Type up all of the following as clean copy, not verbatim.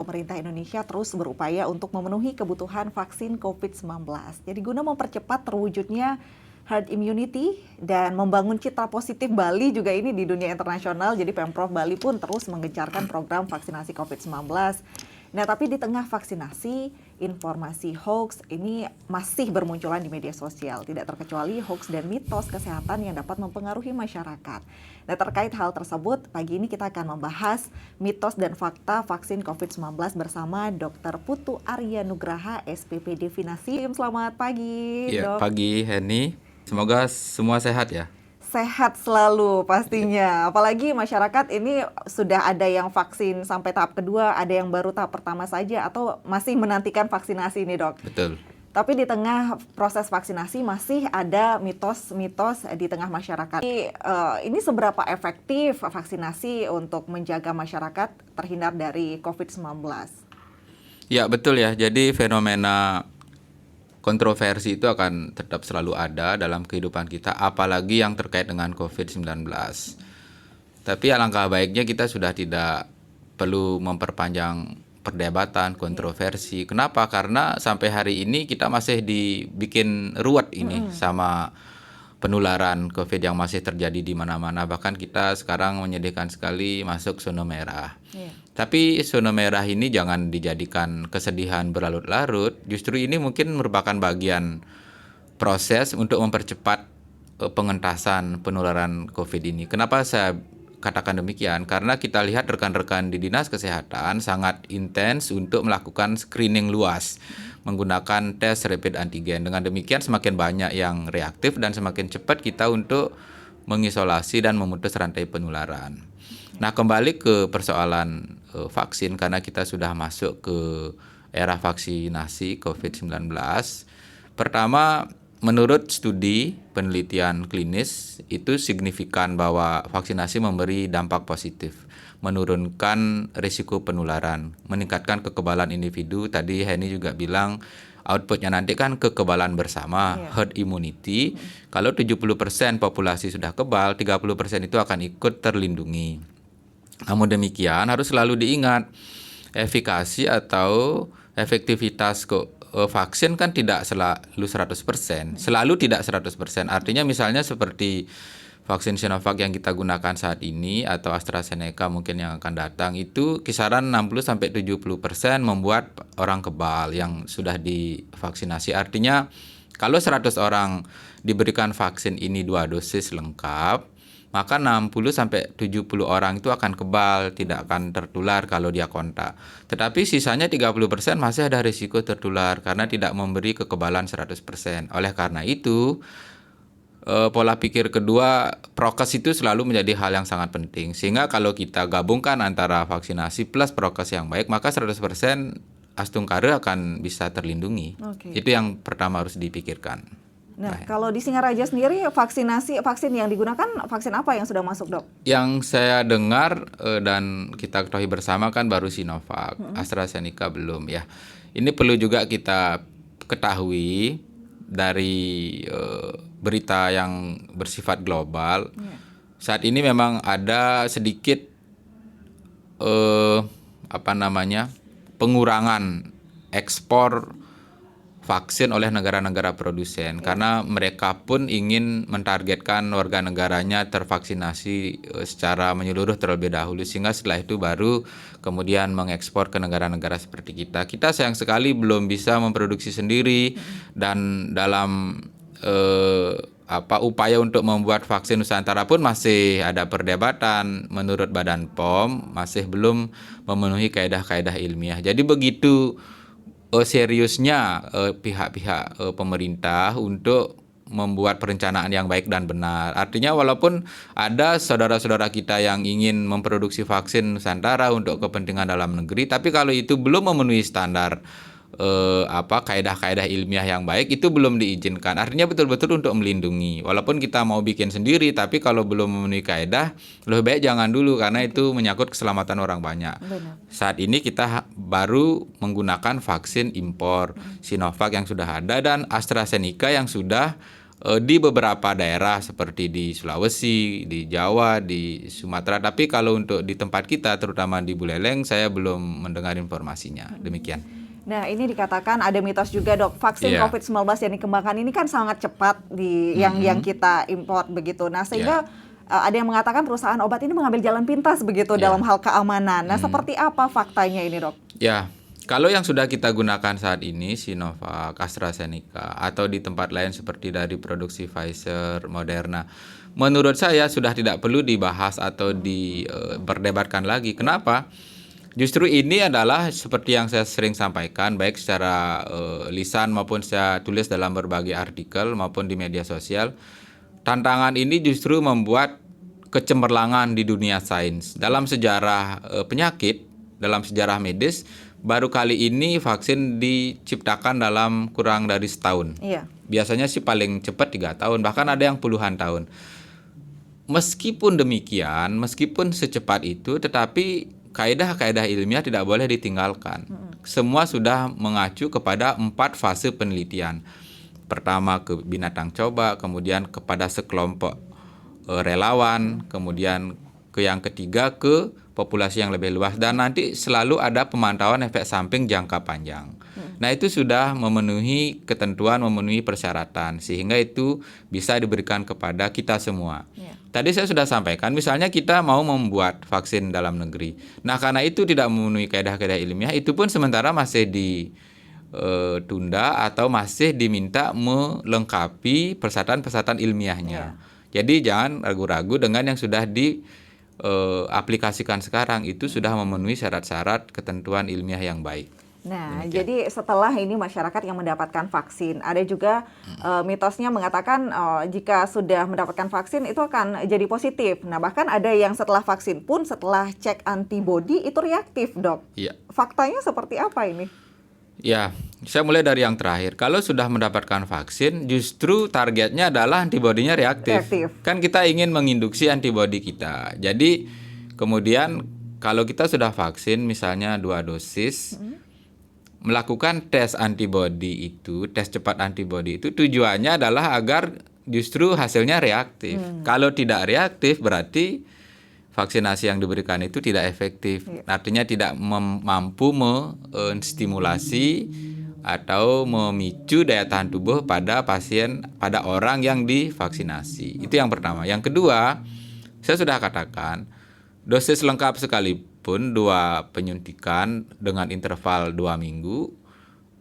pemerintah Indonesia terus berupaya untuk memenuhi kebutuhan vaksin COVID-19. Jadi guna mempercepat terwujudnya herd immunity dan membangun citra positif Bali juga ini di dunia internasional. Jadi Pemprov Bali pun terus menggencarkan program vaksinasi COVID-19. Nah, tapi di tengah vaksinasi, informasi hoax ini masih bermunculan di media sosial. Tidak terkecuali hoax dan mitos kesehatan yang dapat mempengaruhi masyarakat. Nah, terkait hal tersebut, pagi ini kita akan membahas mitos dan fakta vaksin COVID-19 bersama Dr. Putu Arya Nugraha, SPP Definasi. Selamat pagi, Ya, Dok. pagi Henny. Semoga semua sehat ya. Sehat selalu pastinya. Apalagi masyarakat ini sudah ada yang vaksin sampai tahap kedua, ada yang baru tahap pertama saja atau masih menantikan vaksinasi nih, Dok. Betul. Tapi di tengah proses vaksinasi masih ada mitos-mitos di tengah masyarakat. Ini seberapa efektif vaksinasi untuk menjaga masyarakat terhindar dari COVID-19? Ya, betul ya. Jadi fenomena kontroversi itu akan tetap selalu ada dalam kehidupan kita, apalagi yang terkait dengan COVID-19. Tapi alangkah baiknya kita sudah tidak perlu memperpanjang perdebatan, kontroversi. Kenapa? Karena sampai hari ini kita masih dibikin ruwet ini sama penularan COVID yang masih terjadi di mana-mana. Bahkan kita sekarang menyedihkan sekali masuk zona merah. Tapi zona merah ini jangan dijadikan kesedihan berlarut-larut. Justru ini mungkin merupakan bagian proses untuk mempercepat pengentasan penularan COVID ini. Kenapa saya katakan demikian? Karena kita lihat rekan-rekan di Dinas Kesehatan sangat intens untuk melakukan screening luas menggunakan tes rapid antigen. Dengan demikian semakin banyak yang reaktif dan semakin cepat kita untuk mengisolasi dan memutus rantai penularan. Nah, kembali ke persoalan vaksin, karena kita sudah masuk ke era vaksinasi COVID-19. Pertama, menurut studi penelitian klinis, itu signifikan bahwa vaksinasi memberi dampak positif, menurunkan risiko penularan, meningkatkan kekebalan individu. Tadi Henny juga bilang outputnya nanti kan kekebalan bersama, herd immunity. Kalau 70% populasi sudah kebal, 30% itu akan ikut terlindungi. Namun demikian harus selalu diingat, efikasi atau efektivitas vaksin kan tidak selalu 100%, selalu tidak 100%. Artinya misalnya seperti vaksin Sinovac yang kita gunakan saat ini atau AstraZeneca mungkin yang akan datang, itu kisaran 60-70% membuat orang kebal yang sudah divaksinasi. Artinya kalau 100 orang diberikan vaksin ini 2 dosis lengkap, maka 60-70 orang itu akan kebal, tidak akan tertular kalau dia kontak. Tetapi sisanya 30% masih ada risiko tertular karena tidak memberi kekebalan 100%. Oleh karena itu, pola pikir kedua, prokes itu selalu menjadi hal yang sangat penting. Sehingga kalau kita gabungkan antara vaksinasi plus prokes yang baik, maka 100% Astungkare akan bisa terlindungi. Itu yang pertama harus dipikirkan. Nah, kalau di Singaraja sendiri vaksin yang digunakan vaksin apa yang sudah masuk, Dok? Yang saya dengar dan kita ketahui bersama kan baru Sinovac, AstraZeneca belum ya. Ini perlu juga kita ketahui dari berita yang bersifat global. Saat ini memang ada sedikit pengurangan ekspor vaksin oleh negara-negara produsen karena mereka pun ingin mentargetkan warga negaranya tervaksinasi secara menyeluruh terlebih dahulu, sehingga setelah itu baru kemudian mengekspor ke negara-negara seperti kita. Kita sayang sekali belum bisa memproduksi sendiri, dan dalam upaya untuk membuat vaksin Nusantara pun masih ada perdebatan. Menurut Badan POM masih belum memenuhi kaedah-kaedah ilmiah. Jadi begitu seriusnya pihak-pihak pemerintah untuk membuat perencanaan yang baik dan benar. Artinya walaupun ada saudara-saudara kita yang ingin memproduksi vaksin Nusantara untuk kepentingan dalam negeri, tapi kalau itu belum memenuhi standar kaedah-kaedah ilmiah yang baik, itu belum diizinkan. Artinya betul-betul untuk melindungi. Walaupun kita mau bikin sendiri, tapi kalau belum memenuhi kaedah, lebih baik jangan dulu karena itu menyangkut keselamatan orang banyak. Benar. Saat ini kita baru menggunakan vaksin impor Sinovac yang sudah ada dan AstraZeneca yang sudah di beberapa daerah seperti di Sulawesi, di Jawa, di Sumatera. Tapi kalau untuk di tempat kita, terutama di Buleleng, saya belum mendengar informasinya. Demikian. Nah, ini dikatakan ada mitos juga, Dok. Vaksin Iya. COVID-19 yang dikembangkan ini kan sangat cepat di yang kita import begitu. Nah, sehingga ada yang mengatakan perusahaan obat ini mengambil jalan pintas begitu dalam hal keamanan. Nah, seperti apa faktanya ini, Dok? Ya, kalau yang sudah kita gunakan saat ini Sinovac, AstraZeneca, atau di tempat lain seperti dari produksi Pfizer, Moderna, menurut saya sudah tidak perlu dibahas atau diperdebatkan lagi. Kenapa? Justru ini adalah seperti yang saya sering sampaikan, baik secara lisan maupun saya tulis dalam berbagai artikel maupun di media sosial. Tantangan ini justru membuat kecemerlangan di dunia sains. Dalam sejarah penyakit, dalam sejarah medis, baru kali ini vaksin diciptakan dalam kurang dari setahun. Iya. Biasanya sih paling cepat 3 tahun, bahkan ada yang puluhan tahun. Meskipun demikian, meskipun secepat itu, tetapi kaidah-kaidah ilmiah tidak boleh ditinggalkan. Semua sudah mengacu kepada 4 fase penelitian. Pertama ke binatang coba, kemudian kepada sekelompok relawan, kemudian ke yang ketiga ke populasi yang lebih luas, dan nanti selalu ada pemantauan efek samping jangka panjang. Nah, itu sudah memenuhi ketentuan, memenuhi persyaratan, sehingga itu bisa diberikan kepada kita semua. Tadi saya sudah sampaikan, misalnya kita mau membuat vaksin dalam negeri. Nah, karena itu tidak memenuhi kaidah-kaidah ilmiah, itu pun sementara masih ditunda atau masih diminta melengkapi persyaratan-persyaratan ilmiahnya. Jadi jangan ragu-ragu dengan yang sudah aplikasikan sekarang, itu sudah memenuhi syarat-syarat ketentuan ilmiah yang baik. Nah, jadi setelah ini masyarakat yang mendapatkan vaksin, ada juga mitosnya mengatakan jika sudah mendapatkan vaksin itu akan jadi positif. Nah, bahkan ada yang setelah vaksin pun setelah cek antibodi itu reaktif, Dok. Iya. Faktanya seperti apa ini? Ya, saya mulai dari yang terakhir. Kalau sudah mendapatkan vaksin, justru targetnya adalah antibodinya reaktif. Kan kita ingin menginduksi antibodi kita. Jadi kemudian kalau kita sudah vaksin misalnya 2 dosis, melakukan tes antibodi itu, tes cepat antibodi itu tujuannya adalah agar justru hasilnya reaktif. Kalau tidak reaktif berarti vaksinasi yang diberikan itu tidak efektif. Artinya tidak mampu menstimulasi atau memicu daya tahan tubuh pada pasien, pada orang yang divaksinasi. Itu yang pertama. Yang kedua, saya sudah katakan, dosis lengkap sekalipun 2 penyuntikan dengan interval 2 minggu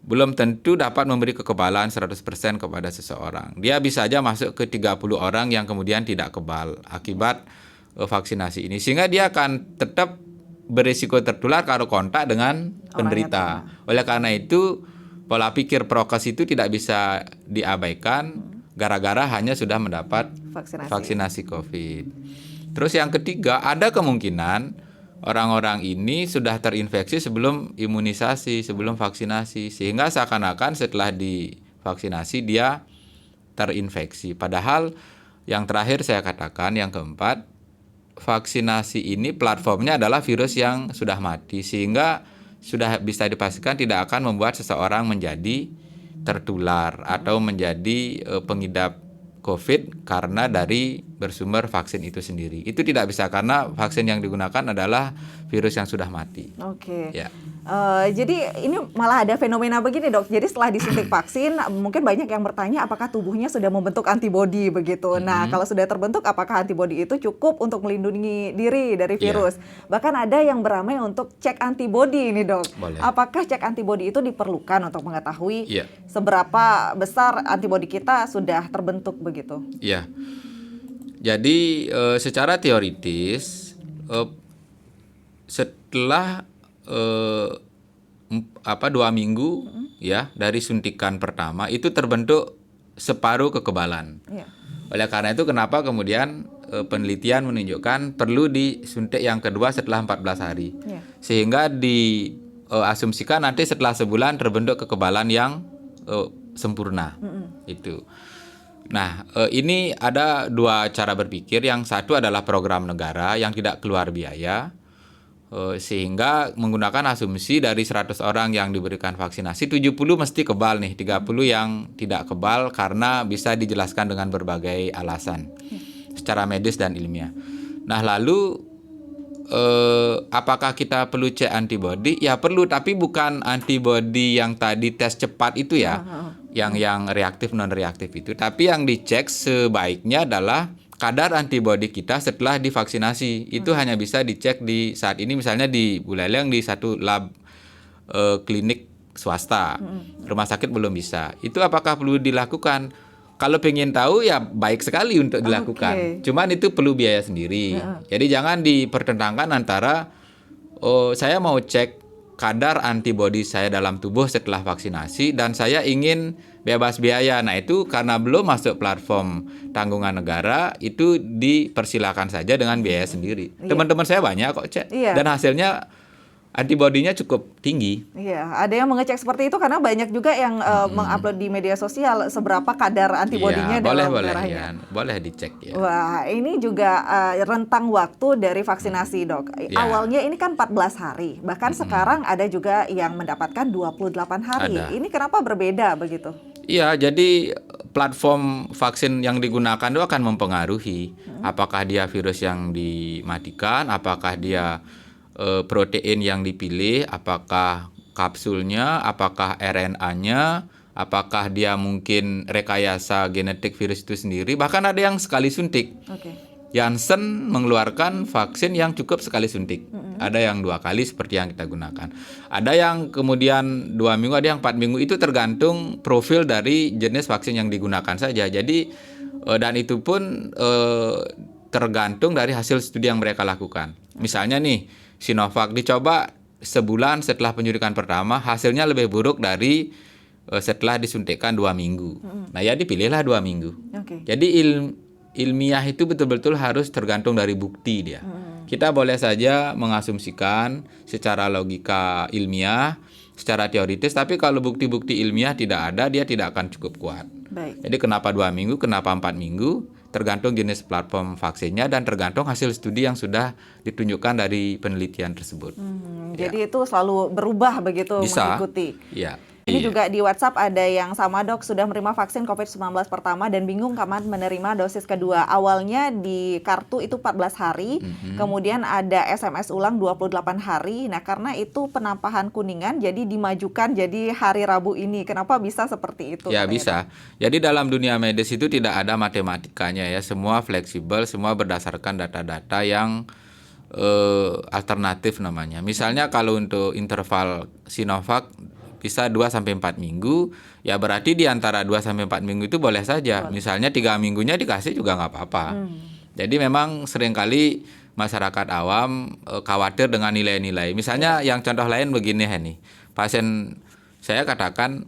belum tentu dapat memberi kekebalan 100% kepada seseorang. Dia bisa saja masuk ke 30 orang yang kemudian tidak kebal akibat vaksinasi ini, sehingga dia akan tetap berisiko tertular kalau kontak dengan penderita. Oleh karena itu, pola pikir prokes itu tidak bisa diabaikan gara-gara hanya sudah mendapat vaksinasi COVID. Terus yang ketiga, ada kemungkinan orang-orang ini sudah terinfeksi sebelum imunisasi, sebelum vaksinasi, sehingga seakan-akan setelah divaksinasi dia terinfeksi. Padahal yang terakhir saya katakan, yang keempat, vaksinasi ini platformnya adalah virus yang sudah mati, sehingga sudah bisa dipastikan tidak akan membuat seseorang menjadi tertular atau menjadi pengidap COVID karena dari bersumber vaksin itu sendiri. Itu tidak bisa karena vaksin yang digunakan adalah virus yang sudah mati. Oke. Ya. Jadi ini malah ada fenomena begini, Dok. Jadi setelah disuntik vaksin, mungkin banyak yang bertanya apakah tubuhnya sudah membentuk antibodi begitu. Nah, kalau sudah terbentuk, apakah antibodi itu cukup untuk melindungi diri dari virus? Bahkan ada yang beramai untuk cek antibodi ini, Dok. Boleh. Apakah cek antibodi itu diperlukan untuk mengetahui Iya. seberapa besar antibodi kita sudah terbentuk begitu? Iya. Jadi secara teoritis setelah 2 minggu ya dari suntikan pertama itu terbentuk separuh kekebalan. Oleh karena itu kenapa kemudian penelitian menunjukkan perlu disuntik yang kedua setelah 14 hari. Sehingga diasumsikan nanti setelah sebulan terbentuk kekebalan yang sempurna. Itu. Nah, ini ada 2 cara berpikir. Yang satu adalah program negara yang tidak keluar biaya. Sehingga menggunakan asumsi dari 100 orang yang diberikan vaksinasi, 70 mesti kebal nih, 30 yang tidak kebal karena bisa dijelaskan dengan berbagai alasan secara medis dan ilmiah. Nah, lalu apakah kita perlu cek antibody? Ya perlu, tapi bukan antibody yang tadi tes cepat itu ya, yang reaktif non reaktif itu. Tapi yang dicek sebaiknya adalah kadar antibody kita setelah divaksinasi. Itu hanya bisa dicek di saat ini misalnya di Buleleng di satu lab klinik swasta. Rumah sakit belum bisa. Itu apakah perlu dilakukan? Kalau pengen tahu ya baik sekali untuk dilakukan. Cuman itu perlu biaya sendiri. Jadi jangan dipertentangkan antara saya mau cek kadar antibodi saya dalam tubuh setelah vaksinasi dan saya ingin bebas biaya. Nah, itu karena belum masuk platform tanggungan negara, itu dipersilakan saja dengan biaya sendiri. Teman-teman saya banyak kok cek dan hasilnya antibodinya cukup tinggi. Iya, ada yang mengecek seperti itu karena banyak juga yang mengupload di media sosial seberapa kadar antibodinya dalam darahnya. Boleh dicek ya. Wah, ini juga rentang waktu dari vaksinasi, Dok. Awalnya ini kan 14 hari, bahkan sekarang ada juga yang mendapatkan 28 hari. Ini kenapa berbeda begitu? Iya, jadi platform vaksin yang digunakan itu akan mempengaruhi apakah dia virus yang dimatikan, apakah dia protein yang dipilih, apakah kapsulnya, apakah RNA-nya, apakah dia mungkin rekayasa genetik virus itu sendiri, bahkan ada yang sekali suntik. Janssen mengeluarkan vaksin yang cukup sekali suntik. Ada yang 2 kali seperti yang kita gunakan. Ada yang kemudian 2 minggu, ada yang 4 minggu. Itu tergantung profil dari jenis vaksin yang digunakan saja. Jadi dan itu pun tergantung dari hasil studi yang mereka lakukan. Misalnya nih, Sinovac dicoba sebulan setelah penyuntikan pertama, hasilnya lebih buruk dari setelah disuntikkan 2 minggu. Nah, ya dipilihlah 2 minggu. Jadi ilmiah itu betul-betul harus tergantung dari bukti dia. Kita boleh saja mengasumsikan secara logika ilmiah, secara teoritis, tapi kalau bukti-bukti ilmiah tidak ada, dia tidak akan cukup kuat. Jadi kenapa 2 minggu, kenapa 4 minggu? Tergantung jenis platform vaksinnya dan tergantung hasil studi yang sudah ditunjukkan dari penelitian tersebut. Jadi itu selalu berubah begitu mengikuti. Iya. Ini juga di WhatsApp ada yang sama, Dok, sudah menerima vaksin COVID-19 pertama dan bingung kapan menerima dosis kedua. Awalnya di kartu itu 14 hari, kemudian ada SMS ulang 28 hari. Nah, karena itu penampahan kuningan jadi dimajukan jadi hari Rabu ini. Kenapa bisa seperti itu? Ya, bisa. Jadi dalam dunia medis itu tidak ada matematikanya ya. Semua fleksibel, semua berdasarkan data-data yang alternatif namanya. Misalnya kalau untuk interval Sinovac bisa 2-4 minggu, ya berarti di antara 2-4 minggu itu boleh saja. Misalnya 3 minggunya dikasih juga nggak apa-apa. Jadi memang seringkali masyarakat awam khawatir dengan nilai-nilai. Misalnya yang contoh lain begini, Henny. Pasien saya katakan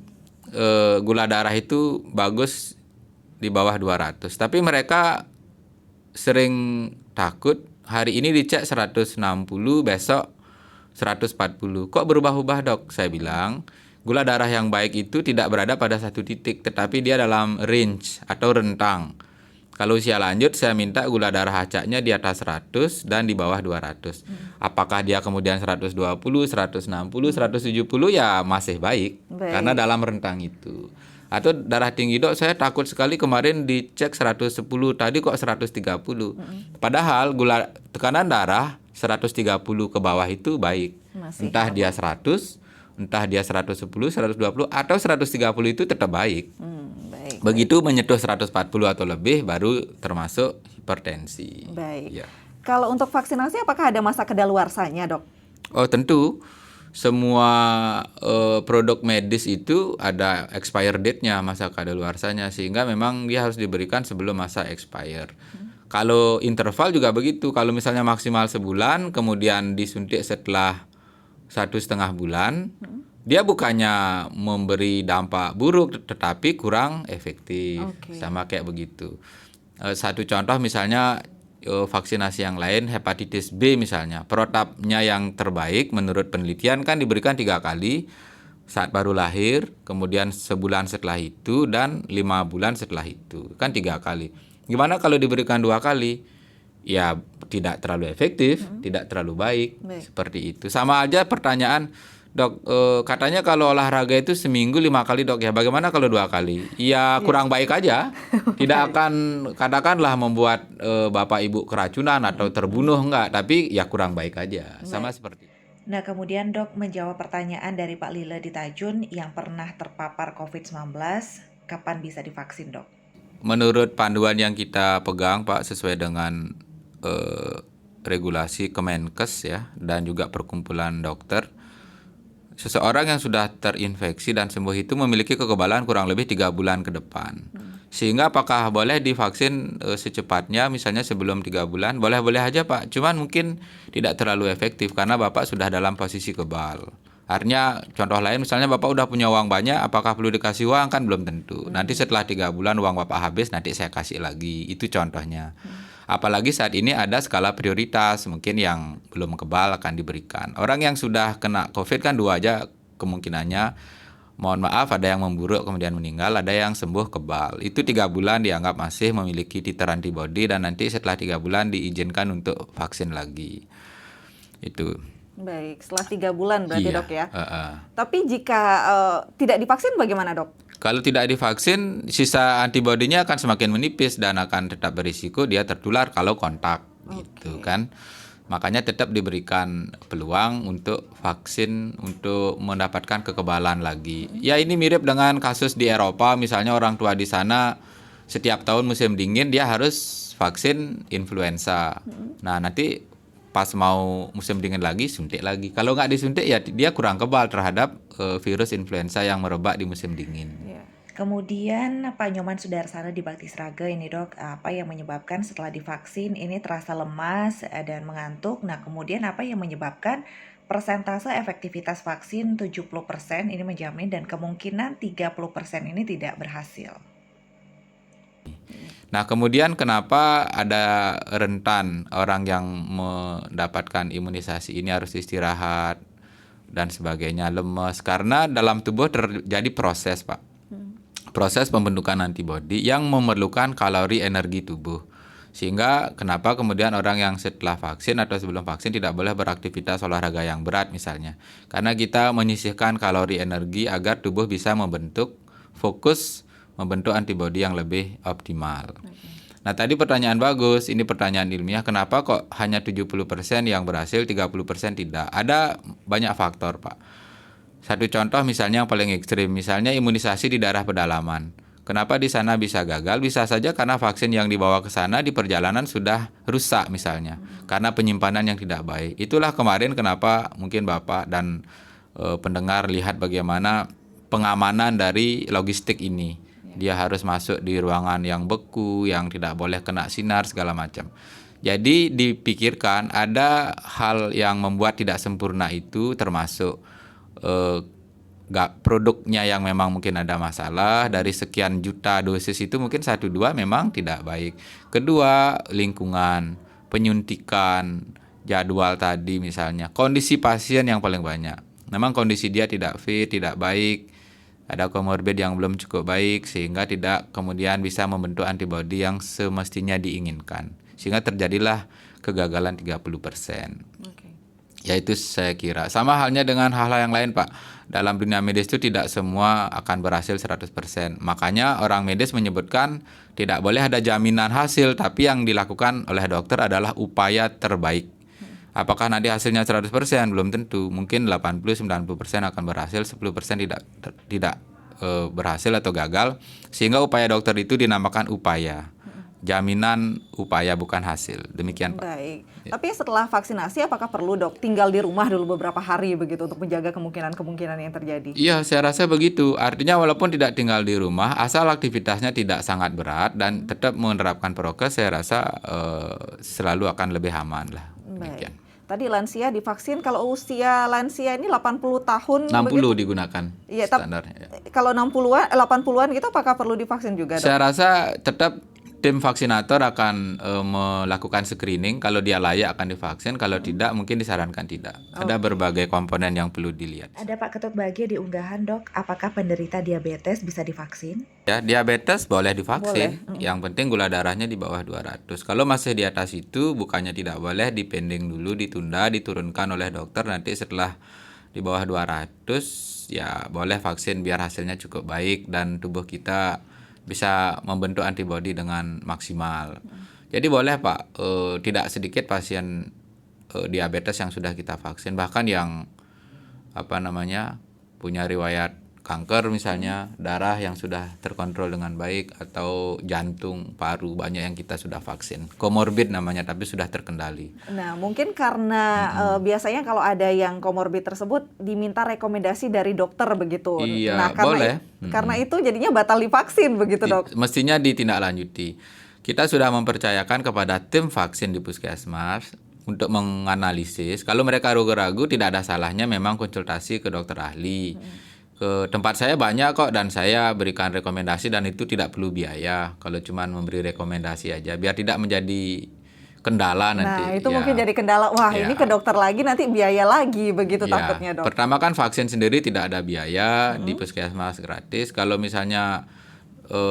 gula darah itu bagus di bawah 200. Tapi mereka sering takut, hari ini dicek 160, besok 140. Kok berubah-ubah, Dok? Saya bilang, gula darah yang baik itu tidak berada pada satu titik, tetapi dia dalam range atau rentang. Kalau usia lanjut, saya minta gula darah acaknya di atas 100 dan di bawah 200. Apakah dia kemudian 120, 160, 170, ya masih baik. Karena dalam rentang itu. Atau darah tinggi, Dok, saya takut sekali kemarin dicek 110, tadi kok 130. Padahal gula tekanan darah 130 ke bawah itu baik. Entah dia 100, entah dia 110, 120 atau 130 itu tetap baik. Begitu menyentuh 140 atau lebih baru termasuk hipertensi. Baik. Ya. Kalau untuk vaksinasi apakah ada masa kedaluarsanya, Dok? Oh, tentu. Semua produk medis itu ada expire date-nya, masa kadaluarsanya, sehingga memang dia harus diberikan sebelum masa expire. Kalau interval juga begitu. Kalau misalnya maksimal sebulan, kemudian disuntik setelah 1,5 bulan, dia bukannya memberi dampak buruk, tetapi kurang efektif. Sama kayak begitu. Satu contoh misalnya vaksinasi yang lain, hepatitis B misalnya, protapnya yang terbaik menurut penelitian kan diberikan 3 kali saat baru lahir, kemudian sebulan setelah itu, dan 5 bulan setelah itu, kan 3 kali. Gimana kalau diberikan 2 kali? ya tidak terlalu efektif, tidak terlalu baik, Baik. seperti itu. Sama aja pertanyaan, dok, katanya kalau olahraga itu seminggu 5 kali, dok, ya bagaimana kalau 2 kali? Ya kurang baik aja, tidak akan katakanlah membuat bapak ibu keracunan atau terbunuh, enggak, tapi ya kurang baik aja, sama seperti itu. Nah, kemudian Dok menjawab pertanyaan dari Pak Lila di Tajun yang pernah terpapar COVID-19, kapan bisa divaksin, Dok? Menurut panduan yang kita pegang, Pak, sesuai dengan regulasi Kemenkes ya, dan juga perkumpulan dokter, seseorang yang sudah terinfeksi dan sembuh itu memiliki kekebalan kurang lebih 3 bulan ke depan. Sehingga apakah boleh divaksin secepatnya, misalnya sebelum 3 bulan? Boleh-boleh aja, Pak. Cuman mungkin tidak terlalu efektif karena Bapak sudah dalam posisi kebal. Artinya contoh lain, misalnya Bapak udah punya uang banyak, apakah perlu dikasih uang? Kan belum tentu. Nanti setelah 3 bulan uang Bapak habis, nanti saya kasih lagi. Itu contohnya. Apalagi saat ini ada skala prioritas, mungkin yang belum kebal akan diberikan. Orang yang sudah kena COVID kan 2 aja kemungkinannya. Mohon maaf, ada yang memburuk kemudian meninggal, ada yang sembuh kebal. Itu 3 bulan dianggap masih memiliki titer antibody dan nanti setelah 3 bulan diizinkan untuk vaksin lagi. Itu. Baik, setelah 3 bulan berarti Iya, dok ya. Tapi jika tidak divaksin bagaimana dok? Kalau tidak divaksin, sisa antibodinya akan semakin menipis dan akan tetap berisiko dia tertular kalau kontak, gitu kan. Makanya tetap diberikan peluang untuk vaksin untuk mendapatkan kekebalan lagi. Ya ini mirip dengan kasus di Eropa, misalnya orang tua di sana setiap tahun musim dingin dia harus vaksin influenza. Nah nanti pas mau musim dingin lagi suntik lagi. Kalau nggak disuntik ya dia kurang kebal terhadap virus influenza yang merebak di musim dingin. Kemudian Pak Nyoman Sudarsana di Bakti Sraga ini dok, apa yang menyebabkan setelah divaksin ini terasa lemas dan mengantuk? Nah kemudian apa yang menyebabkan persentase efektivitas vaksin 70% ini menjamin dan kemungkinan 30% ini tidak berhasil? Nah kemudian kenapa ada rentan orang yang mendapatkan imunisasi ini harus istirahat dan sebagainya, lemes? Karena dalam tubuh terjadi proses, Pak. Proses pembentukan antibodi yang memerlukan kalori energi tubuh. Sehingga kenapa kemudian orang yang setelah vaksin atau sebelum vaksin tidak boleh beraktivitas olahraga yang berat misalnya. Karena kita menyisihkan kalori energi agar tubuh bisa fokus membentuk antibodi yang lebih optimal. Nah tadi pertanyaan bagus, ini pertanyaan ilmiah, kenapa kok hanya 70% yang berhasil, 30% tidak? Ada banyak faktor, Pak. Satu contoh misalnya yang paling ekstrim, misalnya imunisasi di daerah pedalaman. Kenapa di sana bisa gagal? Bisa saja karena vaksin yang dibawa ke sana di perjalanan sudah rusak misalnya, karena penyimpanan yang tidak baik. Itulah kemarin kenapa mungkin Bapak dan pendengar lihat bagaimana pengamanan dari logistik ini. Dia harus masuk di ruangan yang beku, yang tidak boleh kena sinar segala macam. Jadi dipikirkan ada hal yang membuat tidak sempurna itu, termasuk produknya yang memang mungkin ada masalah. Dari sekian juta dosis itu mungkin 1-2 memang tidak baik. Kedua, lingkungan, penyuntikan, jadwal tadi misalnya, kondisi pasien yang paling banyak. Memang kondisi dia tidak fit, tidak baik, ada komorbid yang belum cukup baik sehingga tidak kemudian bisa membentuk antibodi yang semestinya diinginkan. Sehingga terjadilah kegagalan 30%. Ya itu saya kira. Sama halnya dengan hal-hal yang lain, Pak. Dalam dunia medis itu tidak semua akan berhasil 100%. Makanya orang medis menyebutkan tidak boleh ada jaminan hasil, tapi yang dilakukan oleh dokter adalah upaya terbaik. Apakah nanti hasilnya 100%? Belum tentu. Mungkin 80-90% akan berhasil, 10% tidak berhasil atau gagal. Sehingga upaya dokter itu dinamakan upaya. Jaminan upaya bukan hasil. Demikian, Pak. Baik. Tapi setelah vaksinasi apakah perlu dok tinggal di rumah dulu beberapa hari begitu untuk menjaga kemungkinan-kemungkinan yang terjadi? Iya, saya rasa begitu. Artinya walaupun tidak tinggal di rumah, asal aktivitasnya tidak sangat berat dan tetap menerapkan prokes, saya rasa selalu akan lebih aman lah. Demikian. Tadi lansia divaksin, kalau usia lansia ini 80 tahun 60 begitu? Digunakan standarnya. Kalau 80-an gitu apakah perlu divaksin juga, dok? Saya rasa tetap tim vaksinator akan melakukan screening. Kalau dia layak akan divaksin, kalau tidak mungkin disarankan tidak. Ada berbagai komponen yang perlu dilihat. Ada Pak Ketut bagi di unggahan dok, apakah penderita diabetes bisa divaksin? Ya, diabetes boleh divaksin. Boleh. Yang penting gula darahnya di bawah 200. Kalau masih di atas itu bukannya tidak boleh, dipending dulu, ditunda, diturunkan oleh dokter. Nanti setelah di bawah 200 ya boleh vaksin biar hasilnya cukup baik dan tubuh kita bisa membentuk antibodi dengan maksimal. Jadi boleh Pak, tidak sedikit pasien diabetes yang sudah kita vaksin, bahkan yang punya riwayat kanker misalnya, darah yang sudah terkontrol dengan baik, atau jantung, paru, banyak yang kita sudah vaksin. Komorbid namanya, tapi sudah terkendali. Nah, mungkin karena biasanya kalau ada yang komorbid tersebut diminta rekomendasi dari dokter begitu. Iya, nah, karena boleh. Karena itu jadinya batal divaksin begitu, Dok. Mestinya ditindaklanjuti. Kita sudah mempercayakan kepada tim vaksin di Puskesmas untuk menganalisis. Kalau mereka ragu-ragu, tidak ada salahnya memang konsultasi ke dokter ahli. Ke tempat saya banyak kok, dan saya berikan rekomendasi, dan itu tidak perlu biaya. Kalau cuma memberi rekomendasi aja, biar tidak menjadi kendala nanti. Nah, itu mungkin jadi kendala. Wah, ini ke dokter lagi nanti biaya lagi begitu takutnya, Dok. Pertama kan vaksin sendiri tidak ada biaya, di Puskesmas gratis. Kalau misalnya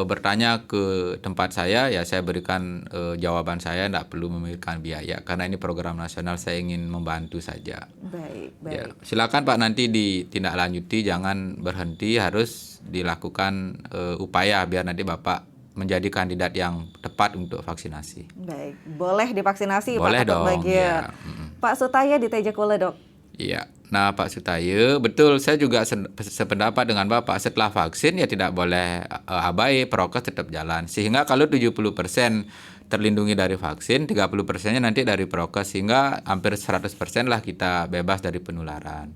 bertanya ke tempat saya, ya saya berikan jawaban saya, tidak perlu memikirkan biaya karena ini program nasional, saya ingin membantu saja. Baik. Ya, silakan Pak, nanti ditindaklanjuti, jangan berhenti, harus dilakukan upaya biar nanti Bapak menjadi kandidat yang tepat untuk vaksinasi. Baik, boleh divaksinasi Boleh Pak Ketut dong, Bagio. ya. Pak Sutaya di Tejakula, Dok. Iya. Nah, Pak Sutaya, betul, saya juga sependapat dengan Bapak. Setelah vaksin ya tidak boleh abai, prokes tetap jalan. Sehingga kalau 70% terlindungi dari vaksin, 30%-nya nanti dari prokes, sehingga hampir 100% lah kita bebas dari penularan.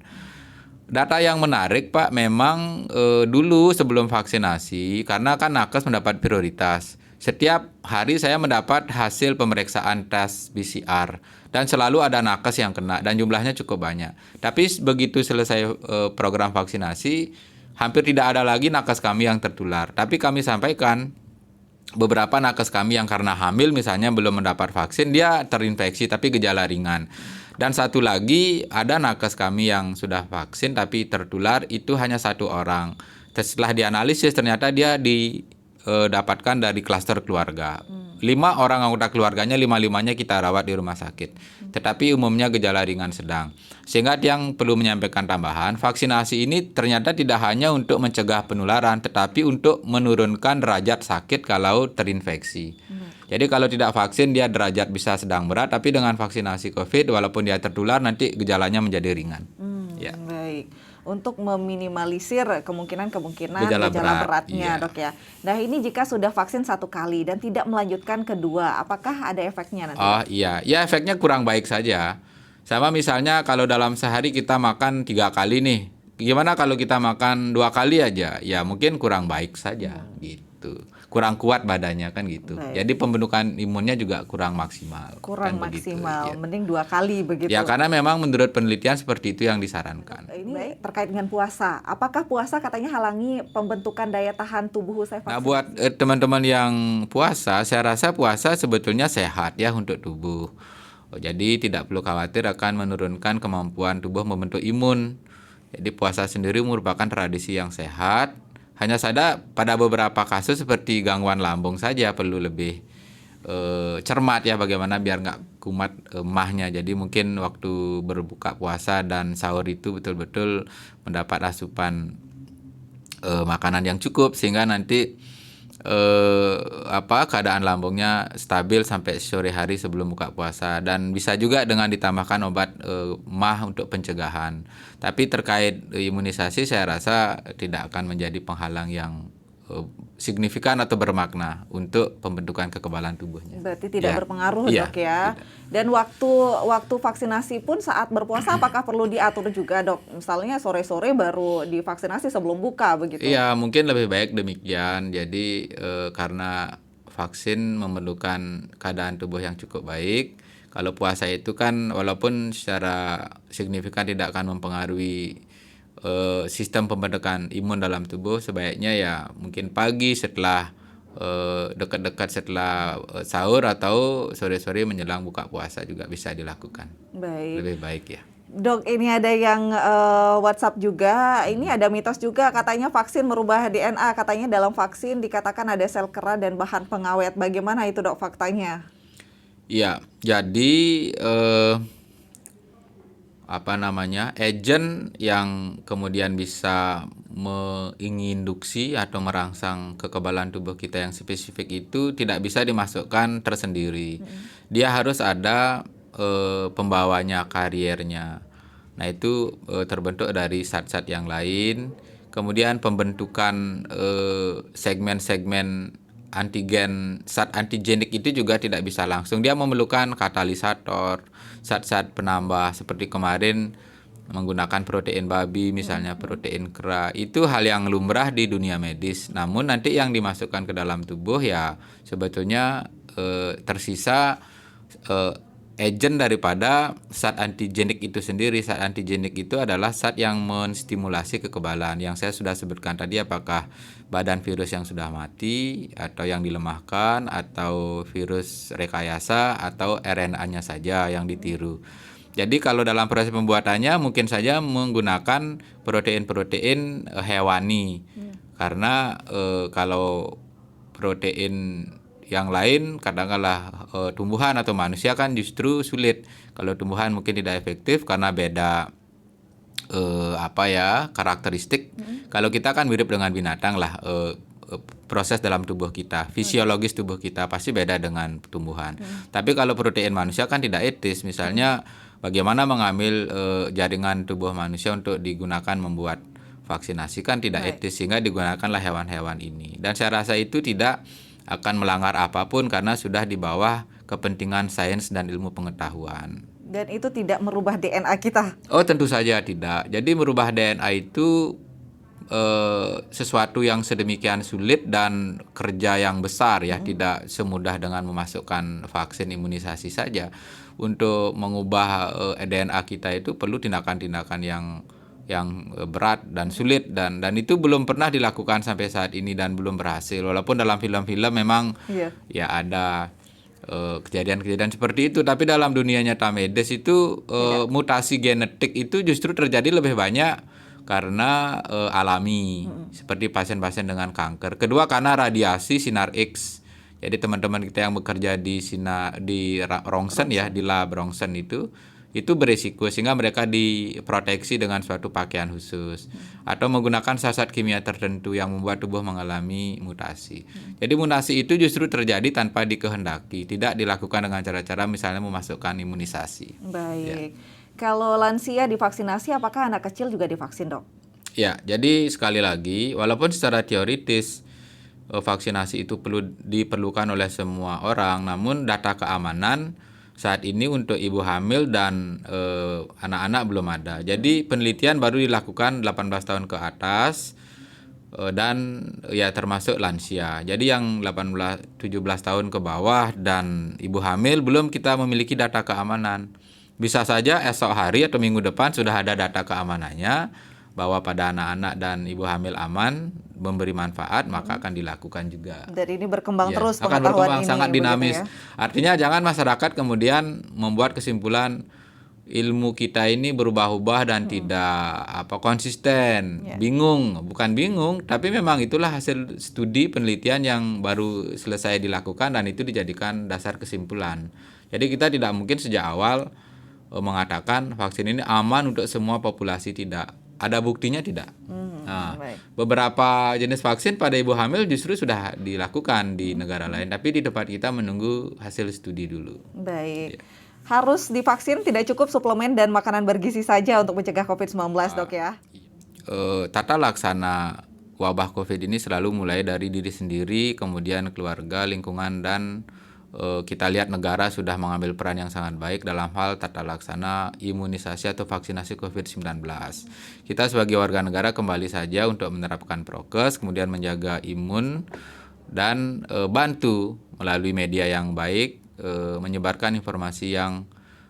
Data yang menarik Pak, memang dulu sebelum vaksinasi, karena kan nakes mendapat prioritas. Setiap hari saya mendapat hasil pemeriksaan tes PCR, dan selalu ada nakes yang kena, dan jumlahnya cukup banyak. Tapi begitu selesai program vaksinasi, hampir tidak ada lagi nakes kami yang tertular. Tapi kami sampaikan, beberapa nakes kami yang karena hamil misalnya belum mendapat vaksin, dia terinfeksi tapi gejala ringan. Dan satu lagi, ada nakes kami yang sudah vaksin tapi tertular, itu hanya 1 orang. Setelah dianalisis ternyata dia dapatkan dari klaster keluarga. 5 orang anggota keluarganya, 5-5-nya kita rawat di rumah sakit. Tetapi umumnya gejala ringan sedang. Sehingga yang perlu menyampaikan tambahan, vaksinasi ini ternyata tidak hanya untuk mencegah penularan, tetapi untuk menurunkan derajat sakit kalau terinfeksi. Jadi kalau tidak vaksin, dia derajat bisa sedang berat, tapi dengan vaksinasi COVID, walaupun dia tertular, nanti gejalanya menjadi ringan. Ya. Baik. Untuk meminimalisir kemungkinan Gejala beratnya, iya. Dok ya. Nah, ini jika sudah vaksin 1 kali dan tidak melanjutkan kedua, apakah ada efeknya nanti? Oh iya, ya efeknya kurang baik saja. Sama misalnya kalau dalam sehari kita makan 3 kali nih, gimana kalau kita makan 2 kali aja? Ya mungkin kurang baik saja gitu. Kurang kuat badannya kan gitu. Baik. Jadi pembentukan imunnya juga kurang maksimal. Kurang kan begitu, maksimal, ya. mending 2 kali begitu. Ya karena memang menurut penelitian seperti itu yang disarankan. Ini terkait dengan puasa. Apakah puasa katanya halangi pembentukan daya tahan tubuh usai vaksin? Nah, buat teman-teman yang puasa, saya rasa puasa sebetulnya sehat ya untuk tubuh. Jadi tidak perlu khawatir akan menurunkan kemampuan tubuh membentuk imun. Jadi puasa sendiri merupakan tradisi yang sehat. Hanya saja pada beberapa kasus seperti gangguan lambung saja perlu lebih cermat ya, bagaimana biar nggak kumat emahnya. Jadi mungkin waktu berbuka puasa dan sahur itu betul-betul mendapat asupan makanan yang cukup, sehingga nanti keadaan lambungnya stabil sampai sore hari sebelum buka puasa. Dan bisa juga dengan ditambahkan obat emah untuk pencegahan. Tapi terkait imunisasi, saya rasa tidak akan menjadi penghalang yang signifikan atau bermakna untuk pembentukan kekebalan tubuhnya. Berarti tidak Ya. berpengaruh, Iya, Dok ya. tidak. Dan waktu vaksinasi pun saat berpuasa apakah perlu diatur juga, Dok? Misalnya sore-sore baru divaksinasi sebelum buka begitu. Iya, mungkin lebih baik demikian. Jadi karena vaksin memerlukan keadaan tubuh yang cukup baik. Kalau puasa itu kan walaupun secara signifikan tidak akan mempengaruhi sistem pembentukan imun dalam tubuh, sebaiknya ya mungkin pagi setelah dekat-dekat setelah sahur atau sore-sore menjelang buka puasa juga bisa dilakukan. Baik. Lebih baik ya. Dok, ini ada yang WhatsApp juga. Ini ada mitos juga, katanya vaksin merubah DNA. Katanya dalam vaksin dikatakan ada sel kera dan bahan pengawet. Bagaimana itu, Dok, faktanya? Iya, jadi agen yang kemudian bisa menginduksi atau merangsang kekebalan tubuh kita yang spesifik itu tidak bisa dimasukkan tersendiri. Dia harus ada pembawanya, kariernya. Nah, itu terbentuk dari zat-zat yang lain. Kemudian pembentukan segmen-segmen antigen, zat antigenik itu juga tidak bisa langsung. Dia memerlukan katalisator, zat-zat penambah seperti kemarin menggunakan protein babi, misalnya protein kera. Itu hal yang lumrah di dunia medis. Namun nanti yang dimasukkan ke dalam tubuh ya sebetulnya tersisa agen daripada zat antigenik itu sendiri. Zat antigenik itu adalah zat yang menstimulasi kekebalan. Yang saya sudah sebutkan tadi, apakah badan virus yang sudah mati atau yang dilemahkan atau virus rekayasa atau RNA-nya saja yang ditiru. Jadi kalau dalam proses pembuatannya mungkin saja menggunakan protein-protein hewani. Karena kalau protein yang lain kadang-kala tumbuhan atau manusia kan justru sulit. Kalau tumbuhan mungkin tidak efektif karena beda karakteristik. Kalau kita kan mirip dengan binatang lah, proses dalam tubuh kita, fisiologis tubuh kita pasti beda dengan tumbuhan. Tapi kalau protein manusia kan tidak etis. Misalnya bagaimana mengambil jaringan tubuh manusia untuk digunakan membuat vaksinasi kan tidak etis, sehingga digunakanlah hewan-hewan ini. Dan saya rasa itu tidak akan melanggar apapun karena sudah di bawah kepentingan sains dan ilmu pengetahuan. Dan itu tidak merubah DNA kita? Oh, tentu saja tidak. Jadi merubah DNA itu sesuatu yang sedemikian sulit dan kerja yang besar ya, tidak semudah dengan memasukkan vaksin imunisasi saja. Untuk mengubah DNA kita itu perlu tindakan-tindakan yang berat dan sulit dan itu belum pernah dilakukan sampai saat ini dan belum berhasil. Walaupun dalam film-film memang ya ada kejadian-kejadian seperti itu, tapi dalam dunia nyata medis itu mutasi genetik itu justru terjadi lebih banyak karena alami, seperti pasien-pasien dengan kanker. Kedua, karena radiasi sinar X. Jadi teman-teman kita yang bekerja di Rongsen ya, di lab Rongsen itu berisiko, sehingga mereka diproteksi dengan suatu pakaian khusus atau menggunakan zat kimia tertentu yang membuat tubuh mengalami mutasi. Jadi mutasi itu justru terjadi tanpa dikehendaki, tidak dilakukan dengan cara-cara misalnya memasukkan imunisasi. Baik. Kalau lansia divaksinasi, apakah anak kecil juga divaksin, Dok? Ya, jadi sekali lagi, walaupun secara teoritis vaksinasi itu diperlukan oleh semua orang, namun data keamanan saat ini untuk ibu hamil dan anak-anak belum ada. Jadi penelitian baru dilakukan 18 tahun ke atas dan ya termasuk lansia. Jadi yang 17 tahun ke bawah dan ibu hamil belum kita memiliki data keamanan. Bisa saja esok hari atau minggu depan sudah ada data keamanannya bahwa pada anak-anak dan ibu hamil aman, memberi manfaat, maka akan dilakukan juga. Dan ini berkembang terus akan pengetahuan berkembang ini. Sangat dinamis. Ya? Artinya jangan masyarakat kemudian membuat kesimpulan ilmu kita ini berubah-ubah dan tidak konsisten. Bingung, bukan bingung, tapi memang itulah hasil studi penelitian yang baru selesai dilakukan dan itu dijadikan dasar kesimpulan. Jadi kita tidak mungkin sejak awal mengatakan vaksin ini aman untuk semua populasi, tidak. Ada buktinya tidak. Beberapa jenis vaksin pada ibu hamil justru sudah dilakukan di negara lain, tapi di tempat kita menunggu hasil studi dulu. Baik. Harus divaksin, tidak cukup suplemen dan makanan bergizi saja untuk mencegah COVID-19, Dok ya? Tata laksana wabah COVID ini selalu mulai dari diri sendiri, kemudian keluarga, lingkungan, dan kita lihat negara sudah mengambil peran yang sangat baik dalam hal tata laksana imunisasi atau vaksinasi COVID-19. Kita sebagai warga negara kembali saja untuk menerapkan prokes, kemudian menjaga imun, dan bantu melalui media yang baik, menyebarkan informasi yang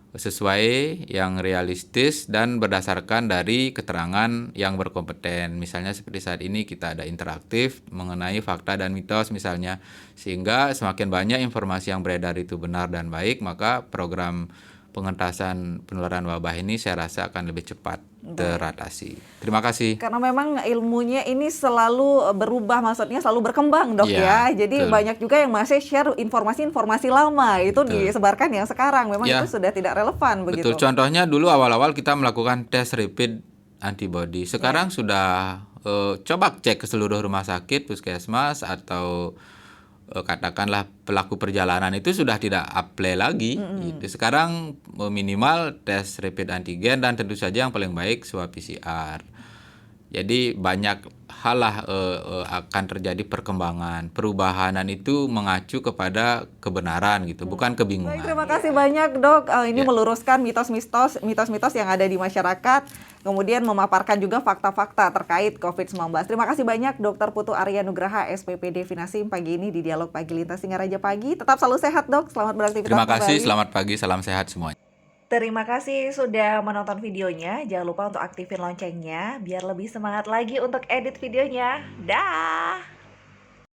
sesuai, yang realistis, dan berdasarkan dari keterangan yang berkompeten. Misalnya seperti saat ini kita ada interaktif mengenai fakta dan mitos misalnya, sehingga semakin banyak informasi yang beredar itu benar dan baik, maka program pengentasan penularan wabah ini saya rasa akan lebih cepat teratasi. Terima kasih. Karena memang ilmunya ini selalu berubah, maksudnya selalu berkembang, Dok, ya. Iya, Jadi betul. banyak juga yang masih share informasi-informasi lama itu Betul. disebarkan yang sekarang memang Ya. itu sudah tidak relevan begitu. Betul, contohnya dulu awal-awal kita melakukan tes rapid antibody. Sekarang sudah coba cek ke seluruh rumah sakit, puskesmas, atau katakanlah pelaku perjalanan itu sudah tidak apply lagi. Gitu. Sekarang minimal tes rapid antigen dan tentu saja yang paling baik swab PCR. Jadi banyak hal lah akan terjadi perkembangan, perubahan, dan itu mengacu kepada kebenaran gitu, bukan Baik, kebingungan. terima kasih banyak, Dok. Ini Ya. meluruskan mitos-mitos yang ada di masyarakat, kemudian memaparkan juga fakta-fakta terkait COVID-19. Terima kasih banyak, Dr. Putu Arya Nugraha, SPPD Finasim, pagi ini di Dialog Pagi Lintas Singaraja Pagi. Tetap selalu sehat, Dok. Selamat beraktivitas Terima kasih, kembali. selamat pagi, salam sehat semuanya. Terima kasih sudah menonton videonya. Jangan lupa untuk aktifin loncengnya biar lebih semangat lagi untuk edit videonya. Dah.